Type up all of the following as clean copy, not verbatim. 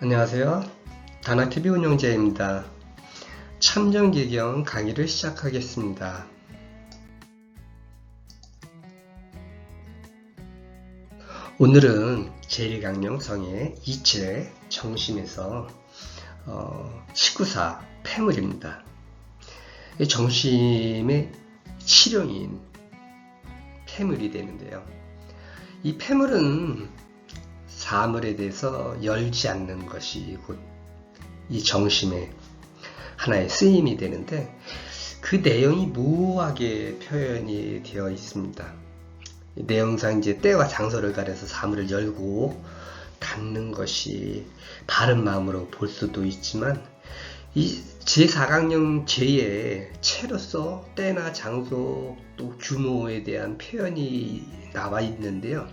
안녕하세요. 다나TV 운영자입니다. 참정기경 강의를 시작하겠습니다. 오늘은 제1강령성의 2체 정심에서 19사 폐물입니다. 정심의 실형인 폐물이 되는데요. 이 폐물은 사물에 대해서 열지 않는 것이 곧 이 정심의 하나의 쓰임이 되는데, 그 내용이 모호하게 표현이 되어 있습니다. 내용상 이제 때와 장소를 가려서 사물을 열고 닫는 것이 바른 마음으로 볼 수도 있지만, 이 제4강령 제의 체로서 때나 장소 또 규모에 대한 표현이 나와 있는데요.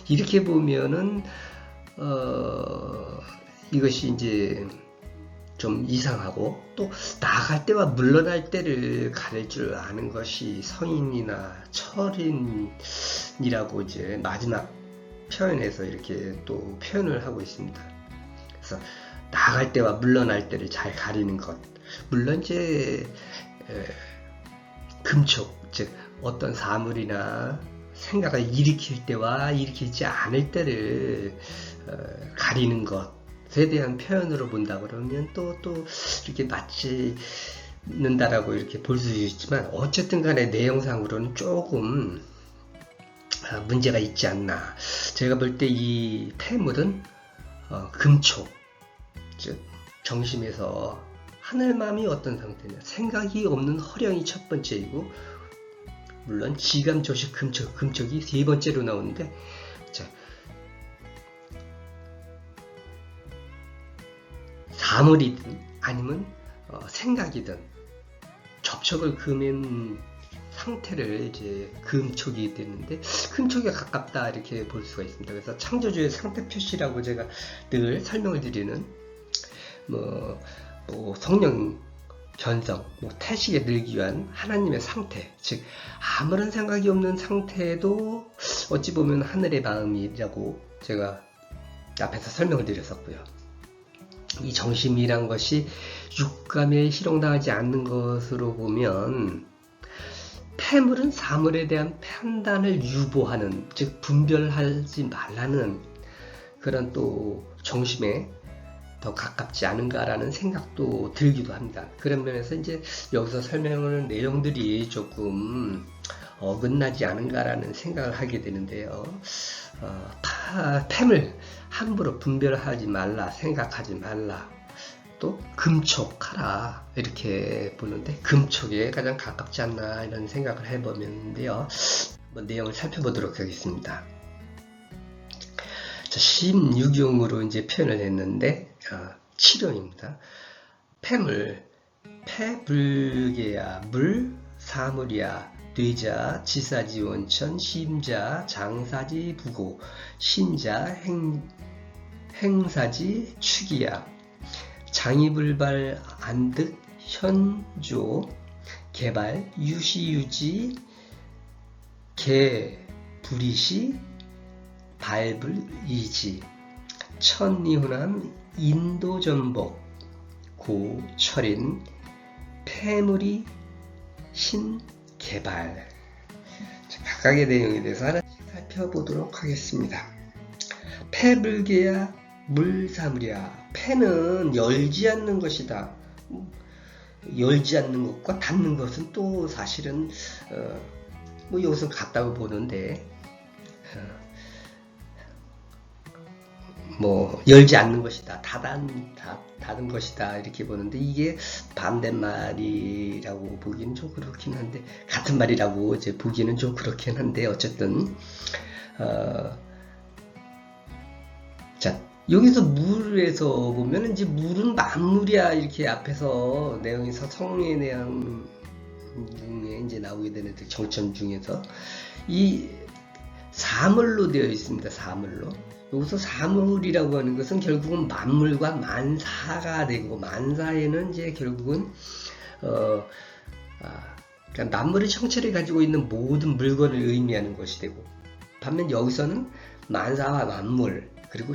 이렇게 보면은 이것이 이제 좀 이상하고, 또 나아갈 때와 물러날 때를 가릴 줄 아는 것이 성인이나 철인이라고 이제 마지막 표현에서 이렇게 또 표현을 하고 있습니다. 그래서 나아갈 때와 물러날 때를 잘 가리는 것, 물론 이제 금촉, 즉 어떤 사물이나 생각을 일으킬 때와 일으키지 않을 때를 가리는 것에 대한 표현으로 본다 그러면 또 이렇게 맞지는다라고 이렇게 볼 수 있지만, 어쨌든 간에 내용상으로는 조금 문제가 있지 않나. 제가 볼 때 이 폐물은 금촉, 즉 정심에서 하늘마음이 어떤 상태냐, 생각이 없는 허령이 첫 번째이고, 물론 지감, 조식, 금촉이 세 번째로 나오는데, 자, 사물이든 아니면 생각이든 접촉을 금한 상태를 이제 금촉이 되는데, 금촉에 가깝다 이렇게 볼 수가 있습니다. 그래서 창조주의 상태 표시라고 제가 늘 설명을 드리는 성령 견성, 태식에 늘기 위한 하나님의 상태, 즉 아무런 생각이 없는 상태도 어찌 보면 하늘의 마음이라고 제가 앞에서 설명을 드렸었고요. 이 정심이란 것이 육감에 희롱당하지 않는 것으로 보면, 폐물은 사물에 대한 판단을 유보하는, 즉 분별하지 말라는 그런 또 정심에 더 가깝지 않은가라는 생각도 들기도 합니다. 그런 면에서 이제 여기서 설명하는 내용들이 조금 어긋나지 않은가라는 생각을 하게 되는데요. 폐물 함부로 분별하지 말라, 생각하지 말라, 또 금촉하라 이렇게 보는데, 금촉에 가장 가깝지 않나 이런 생각을 해보는데요. 내용을 살펴보도록 하겠습니다. 16용으로 이제 표현을 했는데, 치료입니다. 폐물, 폐불계야, 물, 사물이야, 뇌자, 지사지 원천, 심자, 장사지 부고, 신자, 행사지 축이야, 장이불발 안득, 현조, 개발, 유시유지, 개, 불이시, 발불이지, 천리훈함, 인도전복, 고철인, 폐물이 신개발. 각각의 내용에 대해서 하나씩 살펴보도록 하겠습니다. 폐불계야, 물사물이야. 폐는 열지 않는 것이다. 열지 않는 것과 닫는 것은 또 사실은 여기서 같다고 보는데, 열지 않는 것이다, 닫은 것이다 이렇게 보는데, 이게 반대말이라고 보기는 좀 그렇긴 한데, 같은 말이라고 이제 보기는 좀 그렇긴 한데, 어쨌든 자, 여기서 물에서 보면 이제 물은 만물이야 이렇게 앞에서 내용에서 성령에 대한 중에 이제 나오게 되는데, 정점 중에서 이 사물로 되어 있습니다. 사물로. 여기서 사물이라고 하는 것은 결국은 만물과 만사가 되고, 만사에는 이제 결국은 그러니까 만물의 형체를 가지고 있는 모든 물건을 의미하는 것이 되고, 반면 여기서는 만사와 만물, 그리고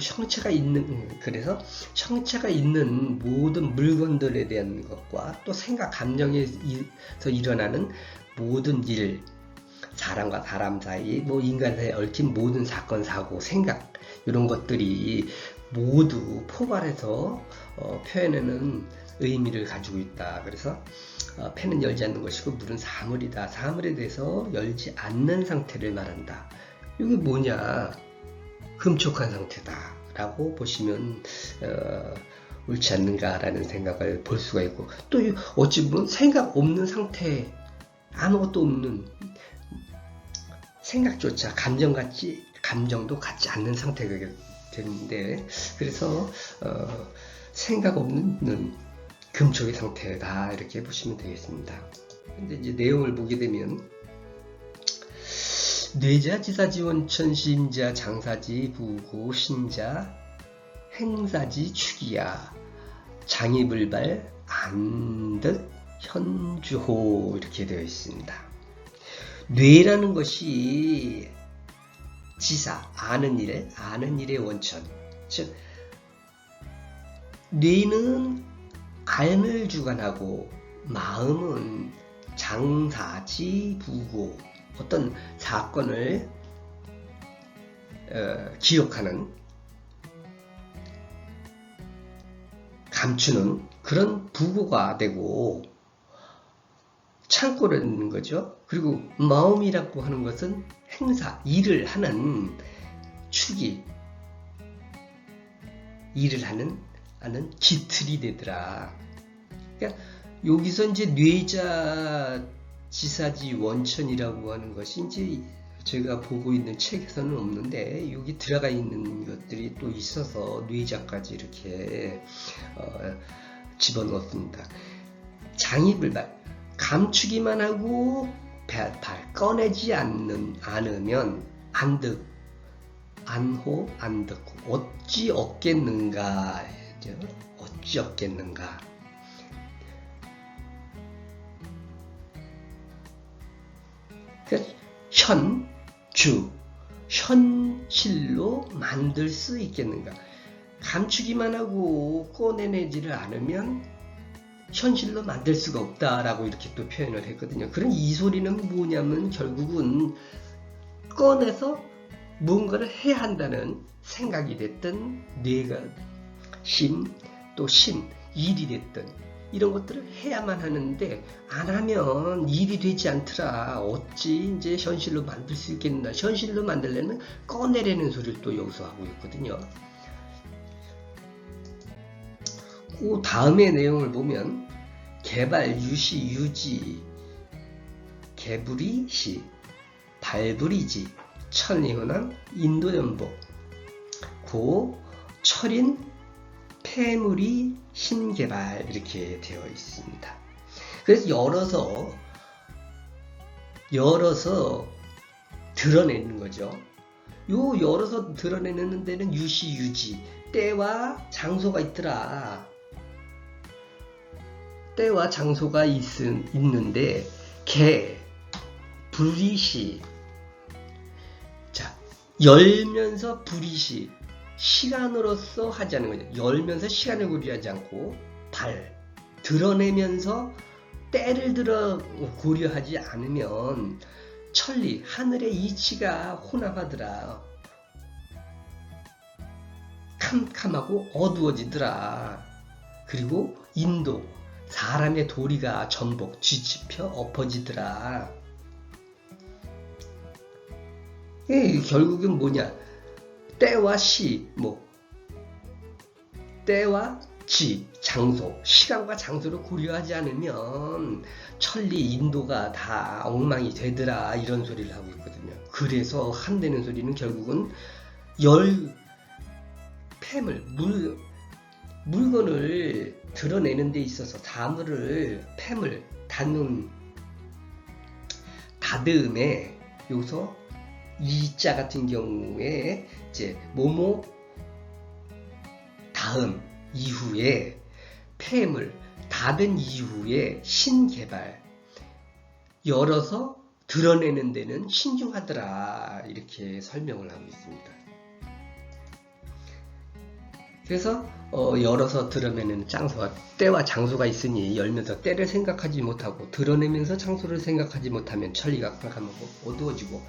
그래서 형체가 있는 모든 물건들에 대한 것과 또 생각, 감정에서 일어나는 모든 일, 사람과 사람 사이, 인간 사이에 얽힌 모든 사건, 사고, 생각, 이런 것들이 모두 포괄해서 표현하는 의미를 가지고 있다. 그래서 펜은 열지 않는 것이고 물은 사물이다. 사물에 대해서 열지 않는 상태를 말한다. 이게 뭐냐? 흡족한 상태다 라고 보시면 옳지 않는가라는 생각을 볼 수가 있고, 또 어찌 보면 생각 없는 상태, 아무것도 없는, 생각조차 감정도 갖지 않는 상태가 되는데, 그래서 생각 없는 금촉의 상태다 이렇게 보시면 되겠습니다. 근데 이제 내용을 보게 되면 뇌자, 지사지, 원천, 심자, 장사지, 부고, 신자, 행사지, 축이야, 장이불발, 안득, 현주호 이렇게 되어 있습니다. 뇌라는 것이 지사, 아는 일의 원천, 즉 뇌는 알을 주관하고 마음은 장사지, 부고, 어떤 사건을 기억하는, 감추는 그런 부고가 되고 창고라는 거죠. 그리고 마음이라고 하는 것은 행사, 일을 하는 축이, 일을 하는 기틀이 되더라. 그러니까 여기서 이제 뇌자, 지사지, 원천이라고 하는 것이 이제 제가 보고 있는 책에서는 없는데 여기 들어가 있는 것들이 또 있어서 뇌자까지 이렇게 집어넣었습니다. 장이불발, 감추기만 하고 꺼내지 않으면 안득, 안호, 안득, 어찌 얻겠는가, 어찌 얻겠는가. 현실로 만들 수 있겠는가. 감추기만 하고 꺼내내지를 않으면 현실로 만들 수가 없다라고 이렇게 또 표현을 했거든요. 그럼 이 소리는 뭐냐면 결국은 꺼내서 무언가를 해야 한다는 생각이 됐든, 뇌가 또 일이 됐든 이런 것들을 해야만 하는데 안 하면 일이 되지 않더라. 어찌 이제 현실로 만들 수 있겠나. 현실로 만들려면 꺼내려는 소리를 또 여기서 하고 있거든요. 그 다음의 내용을 보면 개발, 유시, 유지, 개부리, 시, 발부리지, 천리훈왕, 인도연복, 고, 철인, 폐물이, 신개발 이렇게 되어 있습니다. 그래서 열어서 드러내는 거죠. 요 열어서 드러내는 데는 유시, 유지, 때와 장소가 있더라. 때와 장소가 있는데 개, 불이시, 자, 열면서 불이시, 시간으로서 하지 않는 거죠. 열면서 시간을 고려하지 않고, 드러내면서 때를 고려하지 않으면 천리, 하늘의 이치가 혼합하더라. 캄캄하고 어두워지더라. 그리고 인도, 사람의 도리가 전복, 뒤집혀 엎어지더라. 결국은 뭐냐? 때와 때와 장소, 시간과 장소를 고려하지 않으면 천리, 인도가 다 엉망이 되더라. 이런 소리를 하고 있거든요. 그래서 한다는 소리는 결국은 폐물, 물건을 드러내는 데 있어서 폐물, 다듬에 여기서 이자 같은 경우에 이제 뭐뭐 다음 이후에 폐물, 닫은 이후에 신개발, 열어서 드러내는 데는 신중하더라. 이렇게 설명을 하고 있습니다. 그래서 열어서 드러내는 장소가 때와 장소가 있으니 열면서 때를 생각하지 못하고 드러내면서 장소를 생각하지 못하면 천리가 깜깜하고 어두워지고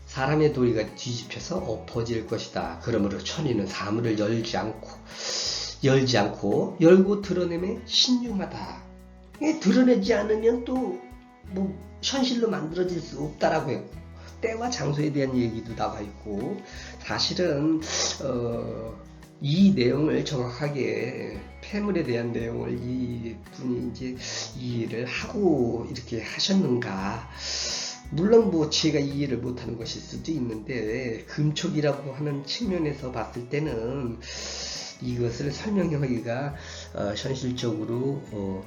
사람의 도리가 뒤집혀서 엎어질 것이다. 그러므로 천리는 사물을 열지 않고 열고 드러내면 신중하다. 드러내지 않으면 또 뭐 현실로 만들어질 수 없다라고요. 때와 장소에 대한 얘기도 나와 있고 사실은 이 내용을 정확하게 폐물에 대한 내용을 이분이 이제 이해를 하고 이렇게 하셨는가. 물론 뭐 제가 이해를 못하는 것일 수도 있는데 금촉이라고 하는 측면에서 봤을 때는 이것을 설명하기가 현실적으로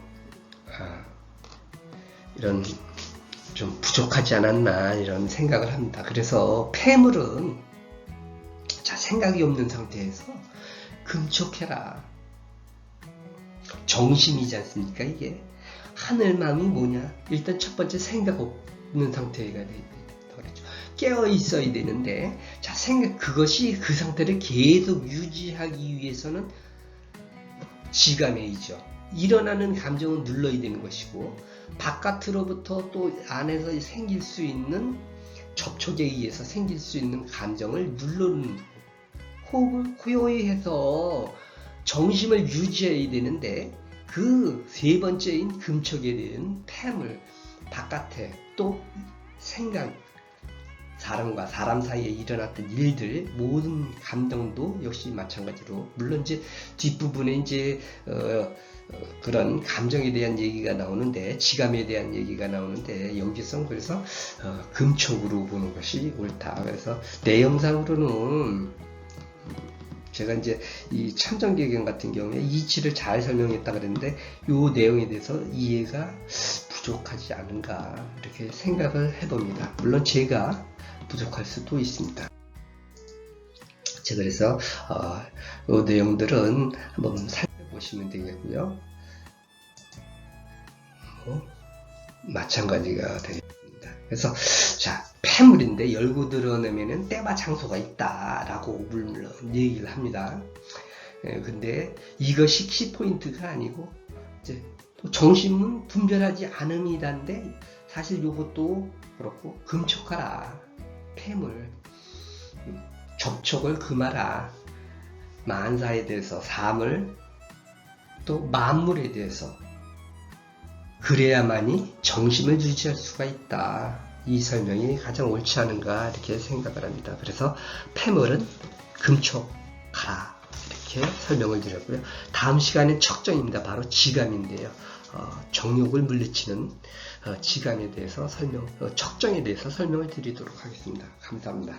이런 좀 부족하지 않았나 이런 생각을 합니다. 그래서 폐물은 자 생각이 없는 상태에서 금촉해라. 정심이지 않습니까? 이게 하늘마음이 뭐냐? 일단 첫 번째 생각 없는 상태가 돼야 된다 그랬죠. 깨어 있어야 되는데 자 생각 그것이 그 상태를 계속 유지하기 위해서는 지감해이죠. 일어나는 감정은 눌러야 되는 것이고 바깥으로부터 또 안에서 생길 수 있는 접촉에 의해서 생길 수 있는 감정을 누르는 호흡을 고요히 해서 정심을 유지해야 되는데 그 세 번째인 금촉에 대한 폐물 바깥에 또 생각 사람과 사람 사이에 일어났던 일들 모든 감정도 역시 마찬가지로 물론 이제 뒷부분에 이제 그런 감정에 대한 얘기가 나오는데 지감에 대한 얘기가 나오는데 여기서 그래서 금촉으로 보는 것이 옳다. 그래서 내용상으로는 제가 이제 이 참정계경 같은 경우에 이치를 잘 설명했다 그랬는데 이 내용에 대해서 이해가 부족하지 않은가 이렇게 생각을 해봅니다. 물론 제가 부족할 수도 있습니다. 자, 그래서 이 내용들은 한번 살펴보시면 되겠고요. 마찬가지가 되겠습니다. 그래서 자 폐물인데 열고 드러내면은 때와 장소가 있다라고 물론 얘기를 합니다. 근데 이것이 키포인트가 아니고 이제 또 정심은 분별하지 않음이란데 사실 이것도 그렇고 금촉하라. 폐물 접촉을 금하라. 만사에 대해서 사물 또 만물에 대해서 그래야만이 정심을 유지할 수가 있다. 이 설명이 가장 옳지 않은가 이렇게 생각을 합니다. 그래서 폐물은 금촉하라 이렇게 설명을 드렸고요. 다음 시간엔 척정입니다. 바로 지감인데요. 정욕을 물리치는 지감에 대해서 척정에 대해서 설명을 드리도록 하겠습니다. 감사합니다.